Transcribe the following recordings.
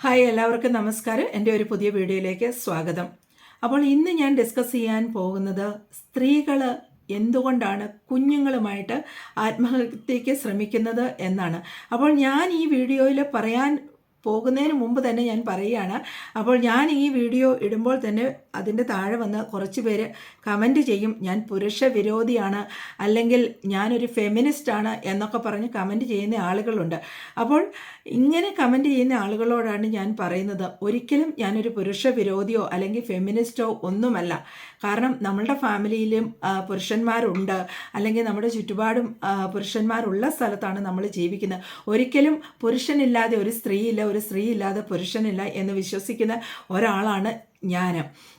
Hi, എല്ലാവർക്കും നമസ്കാരം. എൻ്റെ ഒരു പുതിയ വീഡിയോയിലേക്ക് സ്വാഗതം. അപ്പോൾ ഇന്ന് ഞാൻ ഡിസ്കസ് ചെയ്യാൻ പോകുന്നത് സ്ത്രീകൾ എന്തുകൊണ്ടാണ് കുഞ്ഞുങ്ങളുമായിട്ട് ആത്മഹത്യയ്ക്ക് ശ്രമിക്കുന്നത് എന്നാണ്. അപ്പോൾ ഞാൻ ഈ വീഡിയോയിൽ പറയാൻ പോകുന്നതിന് മുമ്പ് തന്നെ ഞാൻ പറയുകയാണ്. അപ്പോൾ ഞാൻ ഈ വീഡിയോ ഇടുമ്പോൾ തന്നെ അതിൻ്റെ താഴെ വന്ന് കുറച്ച് പേര് കമൻറ്റ് ചെയ്യും, ഞാൻ പുരുഷ വിരോധിയാണ്, അല്ലെങ്കിൽ ഞാനൊരു ഫെമിനിസ്റ്റാണ് എന്നൊക്കെ പറഞ്ഞ് കമൻറ്റ് ചെയ്യുന്ന ആളുകളുണ്ട്. അപ്പോൾ ഇങ്ങനെ കമൻറ്റ് ചെയ്യുന്ന ആളുകളോടാണ് ഞാൻ പറയുന്നത്, ഒരിക്കലും ഞാനൊരു പുരുഷ വിരോധിയോ അല്ലെങ്കിൽ ഫെമിനിസ്റ്റോ ഒന്നുമല്ല. കാരണം നമ്മളുടെ ഫാമിലിയിലും പുരുഷന്മാരുണ്ട്, അല്ലെങ്കിൽ നമ്മുടെ ചുറ്റുപാടും പുരുഷന്മാരുള്ള സ്ഥലത്താണ് നമ്മൾ ജീവിക്കുന്നത്. ഒരിക്കലും പുരുഷനില്ലാതെ ഒരു സ്ത്രീയില്ല, ഒരു സ്ത്രീയില്ലാതെ പുരുഷനില്ല എന്ന് വിശ്വസിക്കുന്ന ഒരാളാണ് ഞാൻ.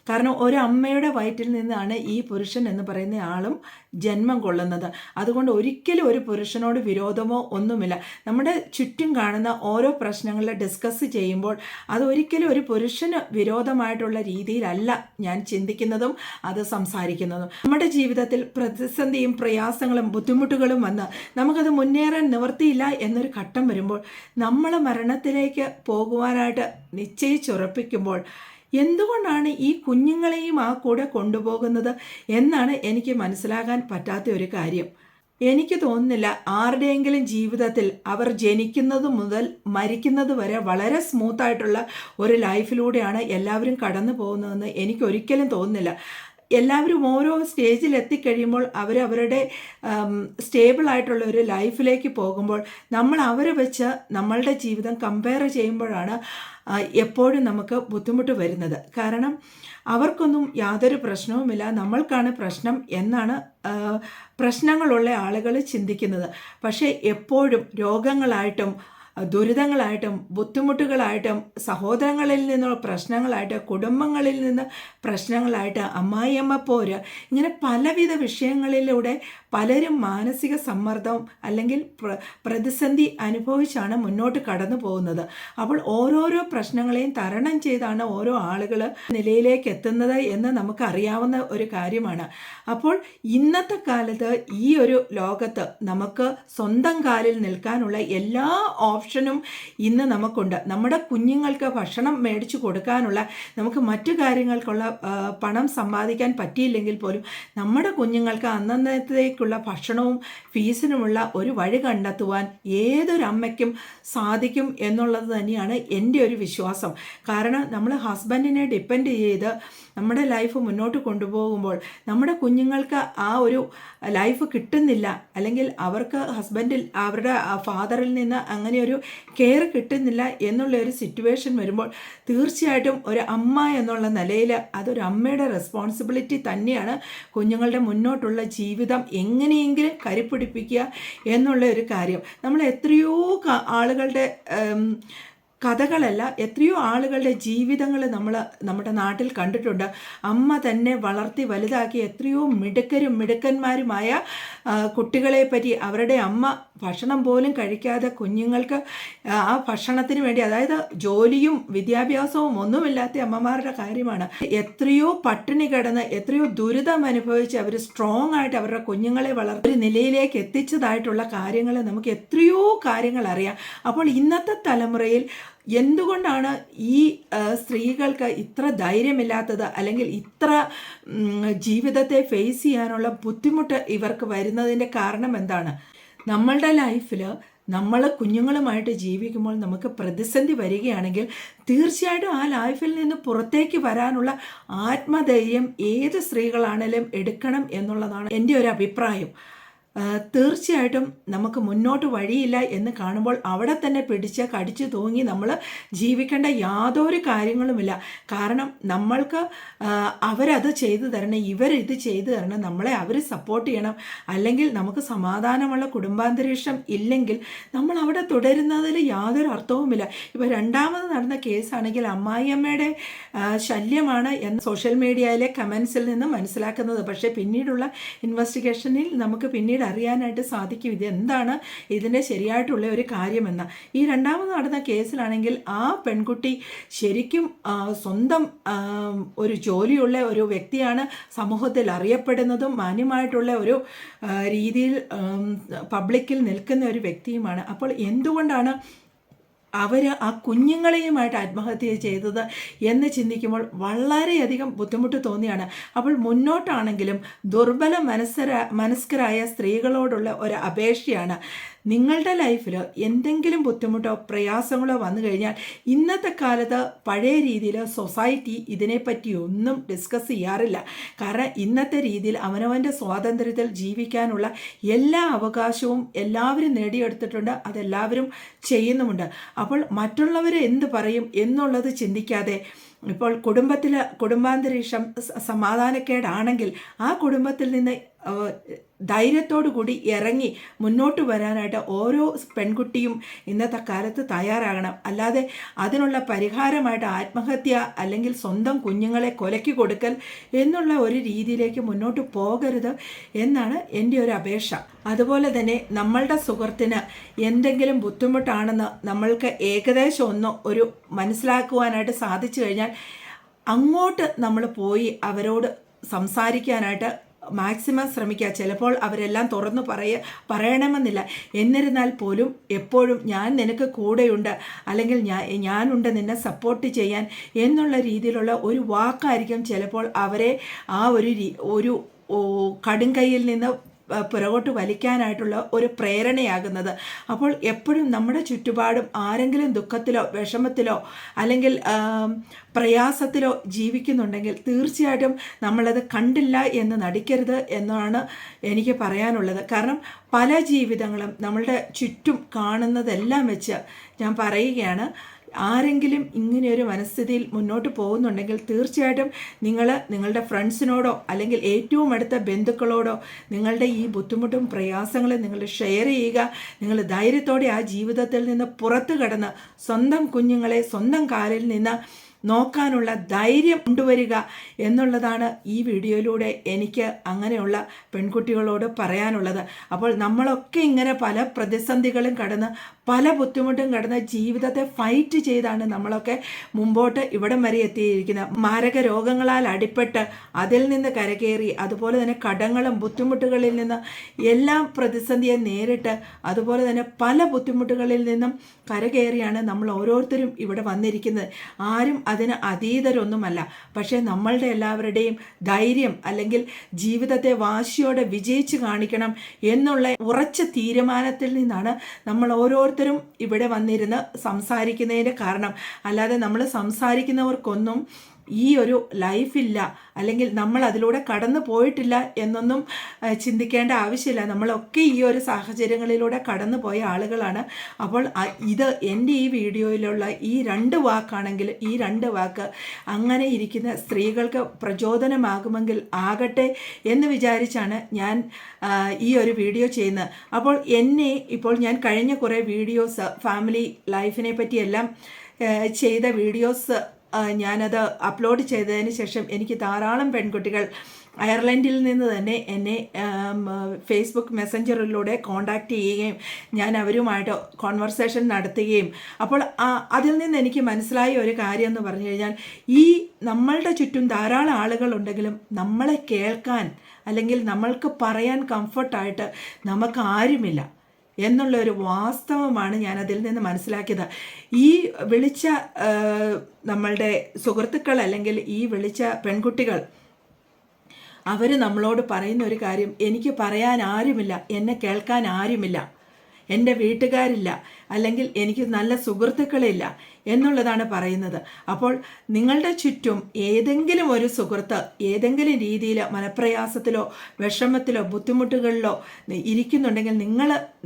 കാരണം ഒരമ്മയുടെ വയറ്റിൽ നിന്നാണ് ഈ പുരുഷൻ എന്ന് പറയുന്ന ആളും ജന്മം കൊള്ളുന്നത്. അതുകൊണ്ട് ഒരിക്കലും ഒരു പുരുഷനോട് വിരോധമോ ഒന്നുമില്ല. നമ്മുടെ ചുറ്റും കാണുന്ന ഓരോ പ്രശ്നങ്ങളെ ഡിസ്കസ് ചെയ്യുമ്പോൾ അതൊരിക്കലും ഒരു പുരുഷന് വിരോധമായിട്ടുള്ള രീതിയിലല്ല ഞാൻ ചിന്തിക്കുന്നതും അത് സംസാരിക്കുന്നതും. നമ്മുടെ ജീവിതത്തിൽ പ്രതിസന്ധിയും പ്രയാസങ്ങളും ബുദ്ധിമുട്ടുകളും വന്ന് നമുക്കത് മുന്നേറാൻ നിവൃത്തിയില്ല എന്നൊരു ഘട്ടം വരുമ്പോൾ നമ്മൾ മരണത്തിലേക്ക് പോകുവാനായിട്ട് നിശ്ചയിച്ചുറപ്പിക്കുമ്പോൾ എന്തുകൊണ്ടാണ് ഈ കുഞ്ഞുങ്ങളെയും ആ കൂടെ കൊണ്ടുപോകുന്നത് എന്നാണ് എനിക്ക് മനസ്സിലാകാൻ പറ്റാത്ത ഒരു കാര്യം. എനിക്ക് തോന്നുന്നില്ല ആരുടെയെങ്കിലും ജീവിതത്തിൽ അവർ ജനിക്കുന്നത് മുതൽ മരിക്കുന്നത് വരെ വളരെ സ്മൂത്തായിട്ടുള്ള ഒരു ലൈഫിലൂടെയാണ് എല്ലാവരും കടന്നു പോകുന്നതെന്ന് എനിക്കൊരിക്കലും തോന്നുന്നില്ല. എല്ലാവരും ഓരോ സ്റ്റേജിൽ എത്തിക്കഴിയുമ്പോൾ അവരവരുടെ സ്റ്റേബിളായിട്ടുള്ള ഒരു ലൈഫിലേക്ക് പോകുമ്പോൾ നമ്മൾ അവരെ വെച്ച് നമ്മളുടെ ജീവിതം കമ്പയർ ചെയ്യുമ്പോഴാണ് എപ്പോഴും നമുക്ക് ബുദ്ധിമുട്ട് വരുന്നത്. കാരണം അവർക്കൊന്നും യാതൊരു പ്രശ്നവുമില്ല, നമ്മൾക്കാണ് പ്രശ്നം എന്നാണ് പ്രശ്നങ്ങളുള്ള ആളുകൾ ചിന്തിക്കുന്നത്. പക്ഷേ എപ്പോഴും രോഗങ്ങളായിട്ടും ദുരിതങ്ങളായിട്ടും ബുദ്ധിമുട്ടുകളായിട്ടും സഹോദരങ്ങളിൽ നിന്നുള്ള പ്രശ്നങ്ങളായിട്ട് കുടുംബങ്ങളിൽ നിന്ന് പ്രശ്നങ്ങളായിട്ട് അമ്മായിയമ്മ പോര്, ഇങ്ങനെ പലവിധ വിഷയങ്ങളിലൂടെ പലരും മാനസിക സമ്മർദ്ദവും അല്ലെങ്കിൽ പ്രതിസന്ധി അനുഭവിച്ചാണ് മുന്നോട്ട് കടന്നു പോകുന്നത്. അപ്പോൾ ഓരോരോ പ്രശ്നങ്ങളെയും തരണം ചെയ്താണ് ഓരോ ആളുകൾ നിലയിലേക്ക് എത്തുന്നത് എന്ന് നമുക്കറിയാവുന്ന ഒരു കാര്യമാണ്. അപ്പോൾ ഇന്നത്തെ കാലത്ത് ഈ ഒരു ലോകത്ത് നമുക്ക് സ്വന്തം കാലിൽ നിൽക്കാനുള്ള എല്ലാ ഓപ്ഷനും ഇന്ന് നമുക്കുണ്ട്. നമ്മുടെ കുഞ്ഞുങ്ങൾക്ക് ഭക്ഷണം മേടിച്ചു കൊടുക്കാനുള്ള, നമുക്ക് മറ്റു കാര്യങ്ങൾക്കുള്ള പണം സമ്പാദിക്കാൻ പറ്റിയില്ലെങ്കിൽ പോലും നമ്മുടെ കുഞ്ഞുങ്ങൾക്ക് അന്നന്നത്തേക്കുള്ള ഭക്ഷണവും ഫീസിനുമുള്ള ഒരു വഴി കണ്ടെത്തുവാൻ ഏതൊരമ്മയ്ക്കും സാധിക്കും എന്നുള്ളത് തന്നെയാണ് എൻ്റെ ഒരു വിശ്വാസം. കാരണം നമ്മൾ ഹസ്ബൻഡിനെ ഡിപ്പെൻഡ് ചെയ്ത് നമ്മുടെ ലൈഫ് മുന്നോട്ട് കൊണ്ടുപോകുമ്പോൾ നമ്മുടെ കുഞ്ഞുങ്ങൾക്ക് ആ ഒരു ലൈഫ് കിട്ടുന്നില്ല, അല്ലെങ്കിൽ അവർക്ക് ഹസ്ബൻഡിൽ അവരുടെ ഫാദറിൽ നിന്ന് അങ്ങനെ ഒരു കെയർ കിട്ടുന്നില്ല എന്നുള്ള ഒരു സിറ്റുവേഷൻ വരുമ്പോൾ തീർച്ചയായിട്ടും ഒരു അമ്മ എന്നുള്ള നിലയിൽ അതൊരു അമ്മയുടെ റെസ്പോൺസിബിലിറ്റി തന്നെയാണ് കുഞ്ഞുങ്ങളുടെ മുന്നോട്ടുള്ള ജീവിതം എങ്ങനെയെങ്കിലും കരുപ്പിടിപ്പിക്കുക എന്നുള്ള ഒരു കാര്യം. നമ്മൾ എത്രയോ ആളുകളുടെ കഥകളല്ല, എത്രയോ ആളുകളുടെ ജീവിതങ്ങൾ നമ്മൾ നമ്മുടെ നാട്ടിൽ കണ്ടിട്ടുണ്ട്. അമ്മ തന്നെ വളർത്തി വലുതാക്കി എത്രയോ മിടുക്കന്മാരുമായ കുട്ടികളെ പറ്റി അവരുടെ അമ്മ ഭക്ഷണം പോലും കഴിക്കാതെ കുഞ്ഞുങ്ങൾക്ക് ആ ഭക്ഷണത്തിന് വേണ്ടി, അതായത് ജോലിയും വിദ്യാഭ്യാസവും ഒന്നുമില്ലാത്ത അമ്മമാരുടെ കാര്യമാണ്. എത്രയോ പട്ടിണി കിടന്ന് എത്രയോ ദുരിതം അനുഭവിച്ച് അവർ സ്ട്രോങ് ആയിട്ട് അവരുടെ കുഞ്ഞുങ്ങളെ വളർത്തി ഒരു നിലയിലേക്ക് എത്തിച്ചതായിട്ടുള്ള കാര്യങ്ങൾ നമുക്ക് എത്രയോ കാര്യങ്ങൾ അറിയാം. അപ്പോൾ ഇന്നത്തെ തലമുറയിൽ എന്തുകൊണ്ടാണ് ഈ സ്ത്രീകൾക്ക് ഇത്ര ധൈര്യമില്ലാത്തത്, അല്ലെങ്കിൽ ഇത്ര ജീവിതത്തെ ഫേസ് ചെയ്യാനുള്ള ബുദ്ധിമുട്ട് ഇവർക്ക് വരുന്നതിൻ്റെ കാരണം എന്താണ്? നമ്മളുടെ ലൈഫിൽ നമ്മൾ കുഞ്ഞുങ്ങളുമായിട്ട് ജീവിക്കുമ്പോൾ നമുക്ക് പ്രതിസന്ധി വരികയാണെങ്കിൽ തീർച്ചയായിട്ടും ആ ലൈഫിൽ നിന്ന് പുറത്തേക്ക് വരാനുള്ള ആത്മധൈര്യം ഏത് സ്ത്രീകളാണെങ്കിലും എടുക്കണം എന്നുള്ളതാണ് എൻ്റെ ഒരു അഭിപ്രായം. തീർച്ചയായിട്ടും നമുക്ക് മുന്നോട്ട് വഴിയില്ല എന്ന് കാണുമ്പോൾ അവിടെ തന്നെ പിടിച്ച് കടിച്ചു തൂങ്ങി നമ്മൾ ജീവിക്കേണ്ട യാതൊരു കാര്യങ്ങളുമില്ല. കാരണം നമ്മൾക്ക് അവരത് ചെയ്തു തരണം, ഇവരിത് ചെയ്തു തരണം, നമ്മളെ അവർ സപ്പോർട്ട് ചെയ്യണം. അല്ലെങ്കിൽ നമുക്ക് സമാധാനമുള്ള കുടുംബാന്തരീക്ഷം ഇല്ലെങ്കിൽ നമ്മൾ അവിടെ തുടരുന്നതിൽ യാതൊരു അർത്ഥവുമില്ല. ഇപ്പോൾ രണ്ടാമത് നടന്ന കേസാണെങ്കിൽ അമ്മായിയമ്മയുടെ ശല്യമാണ് എന്ന് സോഷ്യൽ മീഡിയയിലെ കമൻസിൽ നിന്ന് മനസ്സിലാക്കുന്നത്. പക്ഷേ പിന്നീടുള്ള ഇൻവെസ്റ്റിഗേഷനിൽ നമുക്ക് പിന്നീട് അറിയാനായിട്ട് സാധിക്കും ഇതെന്താണ് ഇതിൻ്റെ ശരിയായിട്ടുള്ള ഒരു കാര്യമെന്ന്. ഈ രണ്ടാമത് നടന്ന കേസിലാണെങ്കിൽ ആ പെൺകുട്ടി ശരിക്കും സ്വന്തം ഒരു ജോലിയുള്ള ഒരു വ്യക്തിയാണ്, സമൂഹത്തിൽ അറിയപ്പെടുന്നതും മാന്യമായിട്ടുള്ള ഒരു രീതിയിൽ പബ്ലിക്കിൽ നിൽക്കുന്ന ഒരു വ്യക്തിയുമാണ്. അപ്പോൾ എന്തുകൊണ്ടാണ് അവർ ആ കുഞ്ഞുങ്ങളെയുമായിട്ട് ആത്മഹത്യ ചെയ്തത് എന്ന് ചിന്തിക്കുമ്പോൾ വളരെയധികം ബുദ്ധിമുട്ട് തോന്നിയാണ്. അപ്പോൾ മുന്നോട്ടാണെങ്കിലും ദുർബല മനസ്കരായ സ്ത്രീകളോടുള്ള ഒരു അപേക്ഷയാണ്, നിങ്ങളുടെ ലൈഫിൽ എന്തെങ്കിലും ബുദ്ധിമുട്ടോ പ്രയാസങ്ങളോ വന്നു കഴിഞ്ഞാൽ ഇന്നത്തെ കാലത്ത് പഴയ രീതിയിൽ സൊസൈറ്റി ഇതിനെപ്പറ്റി ഒന്നും ഡിസ്കസ് ചെയ്യാറില്ല. കാരണം ഇന്നത്തെ രീതിയിൽ അവനവൻ്റെ സ്വാതന്ത്ര്യത്തിൽ ജീവിക്കാനുള്ള എല്ലാ അവകാശവും എല്ലാവരും നേടിയെടുത്തിട്ടുണ്ട്, അതെല്ലാവരും ചെയ്യുന്നുമുണ്ട്. അപ്പോൾ മറ്റുള്ളവർ എന്ത് പറയും എന്നുള്ളത് ചിന്തിക്കാതെ ഇപ്പോൾ കുടുംബാന്തരീക്ഷം സമാധാനക്കേടാണെങ്കിൽ ആ കുടുംബത്തിൽ നിന്ന് ധൈര്യത്തോടു കൂടി ഇറങ്ങി മുന്നോട്ട് വരാനായിട്ട് ഓരോ പെൺകുട്ടിയും ഇന്നത്തെ കാലത്ത് തയ്യാറാകണം. അല്ലാതെ അതിനുള്ള പരിഹാരമായിട്ട് ആത്മഹത്യ അല്ലെങ്കിൽ സ്വന്തം കുഞ്ഞുങ്ങളെ കൊലയ്ക്ക് കൊടുക്കൽ എന്നുള്ള ഒരു രീതിയിലേക്ക് മുന്നോട്ട് പോകരുത് എന്നാണ് എൻ്റെ ഒരു അപേക്ഷ. അതുപോലെ തന്നെ നമ്മളുടെ സുഹൃത്തിന് എന്തെങ്കിലും ബുദ്ധിമുട്ടാണെന്ന് നമ്മൾക്ക് ഏകദേശം ഒരു മനസ്സിലാക്കുവാനായിട്ട് സാധിച്ചു കഴിഞ്ഞാൽ അങ്ങോട്ട് നമ്മൾ പോയി അവരോട് സംസാരിക്കാനായിട്ട് മാക്സിമം ശ്രമിക്കുക. ചിലപ്പോൾ അവരെല്ലാം തുറന്നു പറയണമെന്നില്ല. എന്നിരുന്നാൽ പോലും എപ്പോഴും ഞാൻ നിനക്ക് കൂടെയുണ്ട്, അല്ലെങ്കിൽ ഞാനുണ്ട് നിന്നെ സപ്പോർട്ട് ചെയ്യാൻ എന്നുള്ള രീതിയിലുള്ള ഒരു വാക്കായിരിക്കും ചിലപ്പോൾ അവരെ ആ ഒരു കടുംകൈയിൽ നിന്ന് പുറകോട്ട് വലിക്കാനായിട്ടുള്ള ഒരു പ്രേരണയാകുന്നത്. അപ്പോൾ എപ്പോഴും നമ്മുടെ ചുറ്റുപാടും ആരെങ്കിലും ദുഃഖത്തിലോ വിഷമത്തിലോ അല്ലെങ്കിൽ പ്രയാസത്തിലോ ജീവിക്കുന്നുണ്ടെങ്കിൽ തീർച്ചയായിട്ടും നമ്മളത് കണ്ടില്ല എന്ന് നടിക്കരുത് എന്നാണ് എനിക്ക് പറയാനുള്ളത്. കാരണം പല ജീവിതങ്ങളും നമ്മളുടെ ചുറ്റും കാണുന്നതെല്ലാം വെച്ച് ഞാൻ പറയുകയാണ്, ആരെങ്കിലും ഇങ്ങനെയൊരു മനസ്ഥിതിയിൽ മുന്നോട്ട് പോകുന്നുണ്ടെങ്കിൽ തീർച്ചയായിട്ടും നിങ്ങളുടെ ഫ്രണ്ട്സിനോടോ അല്ലെങ്കിൽ ഏറ്റവും അടുത്ത ബന്ധുക്കളോടോ നിങ്ങളുടെ ഈ ബുദ്ധിമുട്ടും പ്രയാസങ്ങളും നിങ്ങൾ ഷെയർ ചെയ്യുക. നിങ്ങൾ ധൈര്യത്തോടെ ആ ജീവിതത്തിൽ നിന്ന് പുറത്തു കടന്ന് സ്വന്തം കുഞ്ഞുങ്ങളെ സ്വന്തം കാലിൽ നിന്ന് നോക്കാനുള്ള ധൈര്യം കൊണ്ടുവരിക എന്നുള്ളതാണ് ഈ വീഡിയോയിലൂടെ എനിക്ക് അങ്ങനെയുള്ള പെൺകുട്ടികളോട് പറയാനുള്ളത്. അപ്പോൾ നമ്മളൊക്കെ ഇങ്ങനെ പല പ്രതിസന്ധികളും കടന്ന് പല ബുദ്ധിമുട്ടും കടന്ന് ജീവിതത്തെ ഫൈറ്റ് ചെയ്താണ് നമ്മളൊക്കെ മുമ്പോട്ട് ഇവിടം വരെ എത്തിയിരിക്കുന്നത്. മാരക രോഗങ്ങളാൽ അടിപ്പെട്ട് അതിൽ നിന്ന് കരകയറി, അതുപോലെ തന്നെ കടങ്ങളും ബുദ്ധിമുട്ടുകളിൽ നിന്ന് എല്ലാം പ്രതിസന്ധിയെ നേരിട്ട് അതുപോലെ തന്നെ പല ബുദ്ധിമുട്ടുകളിൽ നിന്നും കരകയറിയാണ് നമ്മൾ ഓരോരുത്തരും ഇവിടെ വന്നിരിക്കുന്നത്. ആരും അതിന് അതീതരൊന്നുമല്ല. പക്ഷേ നമ്മളുടെ എല്ലാവരുടെയും ധൈര്യം അല്ലെങ്കിൽ ജീവിതത്തെ വാശിയോടെ വിജയിച്ച് കാണിക്കണം എന്നുള്ള ഉറച്ച തീരുമാനത്തിൽ നിന്നാണ് നമ്മൾ ഓരോരുത്തരും ഇവിടെ വന്നിരുന്ന് സംസാരിക്കുന്നതിൻ്റെ കാരണം. അല്ലാതെ നമ്മൾ സംസാരിക്കുന്നവർക്കൊന്നും ഈ ഒരു ലൈഫില്ല, അല്ലെങ്കിൽ നമ്മൾ അതിലൂടെ കടന്നു പോയിട്ടില്ല എന്നൊന്നും ചിന്തിക്കേണ്ട ആവശ്യമില്ല. നമ്മളൊക്കെ ഈ ഒരു സാഹചര്യങ്ങളിലൂടെ കടന്നു പോയ ആളുകളാണ്. അപ്പോൾ ഇത് എൻ്റെ ഈ വീഡിയോയിലുള്ള ഈ 2 വാക്കാണെങ്കിൽ ഈ 2 വാക്ക് അങ്ങനെ ഇരിക്കുന്ന സ്ത്രീകൾക്ക് പ്രചോദനമാകുമെങ്കിൽ ആകട്ടെ എന്ന് വിചാരിച്ചാണ് ഞാൻ ഈ ഒരു വീഡിയോ ചെയ്യുന്നത്. അപ്പോൾ ഇപ്പോൾ ഞാൻ കഴിഞ്ഞ കുറേ വീഡിയോസ് ഫാമിലി ലൈഫിനെ പറ്റിയെല്ലാം ചെയ്ത വീഡിയോസ് ഞാനത് അപ്ലോഡ് ചെയ്തതിന് ശേഷം എനിക്ക് ധാരാളം പെൺകുട്ടികൾ അയർലൻഡിൽ നിന്ന് തന്നെ എന്നെ ഫേസ്ബുക്ക് മെസ്സഞ്ചറിലൂടെ കോണ്ടാക്ട് ചെയ്യുകയും ഞാൻ അവരുമായിട്ട് കോൺവെർസേഷൻ നടത്തുകയും, അപ്പോൾ അതിൽ നിന്ന് എനിക്ക് മനസ്സിലായ ഒരു കാര്യം എന്ന് പറഞ്ഞു കഴിഞ്ഞാൽ, ഈ നമ്മളുടെ ചുറ്റും ധാരാളം ആളുകളുണ്ടെങ്കിലും നമ്മളെ കേൾക്കാൻ അല്ലെങ്കിൽ നമ്മൾക്ക് പറയാൻ കംഫർട്ടായിട്ട് നമുക്ക് ആരുമില്ല എന്നുള്ളൊരു വാസ്തവമാണ് ഞാനതിൽ നിന്ന് മനസ്സിലാക്കിയത്. ഈ വിളിച്ച നമ്മളുടെ സുഹൃത്തുക്കൾ അല്ലെങ്കിൽ ഈ വിളിച്ച പെൺകുട്ടികൾ അവർ നമ്മളോട് പറയുന്ന ഒരു കാര്യം, എനിക്ക് പറയാൻ ആരുമില്ല, എന്നെ കേൾക്കാൻ ആരുമില്ല, എൻ്റെ വീട്ടുകാരില്ല, അല്ലെങ്കിൽ എനിക്ക് നല്ല സുഹൃത്തുക്കളില്ല എന്നുള്ളതാണ് പറയുന്നത്. അപ്പോൾ നിങ്ങളുടെ ചുറ്റും ഏതെങ്കിലും ഒരു സുഹൃത്ത് ഏതെങ്കിലും രീതിയിൽ മനപ്രയാസത്തിലോ വിഷമത്തിലോ ബുദ്ധിമുട്ടുകളിലോ ഇരിക്കുന്നുണ്ടെങ്കിൽ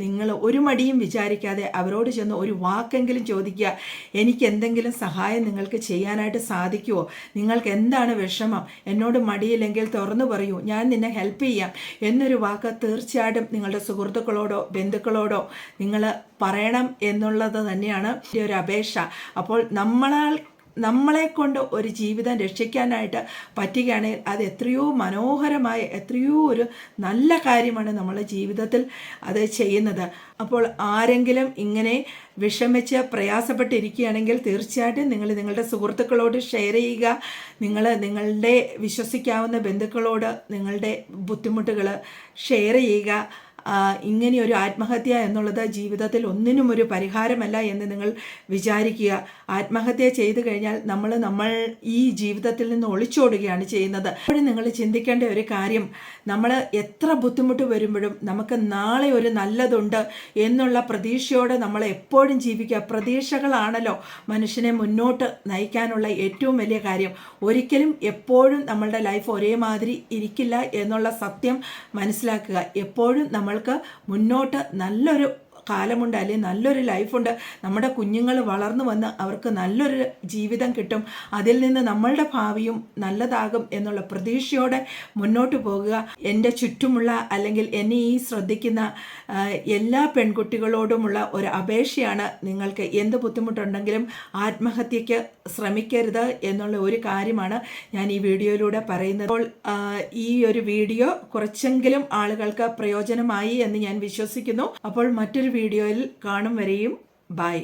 നിങ്ങൾ ഒരു മടിയും വിചാരിക്കാതെ അവരോട് ചെന്ന് ഒരു വാക്കെങ്കിലും ചോദിക്കുക. എനിക്ക് എന്തെങ്കിലും സഹായം നിങ്ങൾക്ക് ചെയ്യാനായിട്ട് സാധിക്കുമോ? നിങ്ങൾക്ക് എന്താണ് വിഷമം? എന്നോട് മടിയില്ലെങ്കിൽ തുറന്നു പറയൂ, ഞാൻ നിന്നെ ഹെൽപ്പ് ചെയ്യാം എന്നൊരു വാക്ക് തീർച്ചയായിട്ടും നിങ്ങളുടെ സുഹൃത്തുക്കളോടോ ബന്ധുക്കളോടോ നിങ്ങൾ പറയണം എന്നുള്ളത് തന്നെയാണ് ഒരു അപേക്ഷ. അപ്പോൾ നമ്മളെ കൊണ്ട് ഒരു ജീവിതം രക്ഷിക്കാനായിട്ട് പറ്റുകയാണെങ്കിൽ അത് എത്രയോ മനോഹരമായ എത്രയോ ഒരു നല്ല കാര്യമാണ് നമ്മളെ ജീവിതത്തിൽ അത് ചെയ്യുന്നത്. അപ്പോൾ ആരെങ്കിലും ഇങ്ങനെ വിഷമിച്ച് പ്രയാസപ്പെട്ടിരിക്കുകയാണെങ്കിൽ തീർച്ചയായിട്ടും നിങ്ങൾ നിങ്ങളുടെ സുഹൃത്തുക്കളോട് ഷെയർ ചെയ്യുക. നിങ്ങളുടെ വിശ്വസിക്കാവുന്ന ബന്ധുക്കളോട് നിങ്ങളുടെ ബുദ്ധിമുട്ടുകൾ ഷെയർ ചെയ്യുക. ഇങ്ങനെയൊരു ആത്മഹത്യ എന്നുള്ളത് ജീവിതത്തിൽ ഒന്നിനും ഒരു പരിഹാരമല്ല എന്ന് നിങ്ങൾ വിചാരിക്കുക. ആത്മഹത്യ ചെയ്തു കഴിഞ്ഞാൽ നമ്മൾ ഈ ജീവിതത്തിൽ നിന്ന് ഒളിച്ചോടുകയാണ് ചെയ്യുന്നത്. അപ്പോഴും നിങ്ങൾ ചിന്തിക്കേണ്ട ഒരു കാര്യം, നമ്മൾ എത്ര ബുദ്ധിമുട്ട് വരുമ്പോഴും നമുക്ക് നാളെ ഒരു നല്ലതുണ്ട് എന്നുള്ള പ്രതീക്ഷയോടെ നമ്മൾ എപ്പോഴും ജീവിക്കുക. പ്രതീക്ഷകളാണല്ലോ മനുഷ്യനെ മുന്നോട്ട് നയിക്കാനുള്ള ഏറ്റവും വലിയ കാര്യം. ഒരിക്കലും എപ്പോഴും നമ്മളുടെ ലൈഫ് ഒരേമാതിരി ഇരിക്കില്ല എന്നുള്ള സത്യം മനസ്സിലാക്കുക. എപ്പോഴും നമ്മൾക്ക് മുന്നോട്ട് നല്ലൊരു കാലമുണ്ട്, അല്ലെങ്കിൽ നല്ലൊരു ലൈഫുണ്ട്. നമ്മുടെ കുഞ്ഞുങ്ങൾ വളർന്നു വന്ന് അവർക്ക് നല്ലൊരു ജീവിതം കിട്ടും. അതിൽ നിന്ന് നമ്മളുടെ ഭാവിയും നല്ലതാകും എന്നുള്ള പ്രതീക്ഷയോടെ മുന്നോട്ട് പോകുക. എൻ്റെ ചുറ്റുമുള്ള അല്ലെങ്കിൽ എന്നെ ഈ ശ്രദ്ധിക്കുന്ന എല്ലാ പെൺകുട്ടികളോടുമുള്ള ഒരു അപേക്ഷയാണ്, നിങ്ങൾക്ക് എന്ത് ബുദ്ധിമുട്ടുണ്ടെങ്കിലും ആത്മഹത്യക്ക് ശ്രമിക്കരുത് എന്നുള്ള ഒരു കാര്യമാണ് ഞാൻ ഈ വീഡിയോയിലൂടെ പറയുന്നത്. അപ്പോൾ ഈ ഒരു വീഡിയോ കുറച്ചെങ്കിലും ആളുകൾക്ക് പ്രയോജനമായി എന്ന് ഞാൻ വിശ്വസിക്കുന്നു. അപ്പോൾ മറ്റൊരു വീഡിയോയിൽ കാണും വരെയും ബൈ.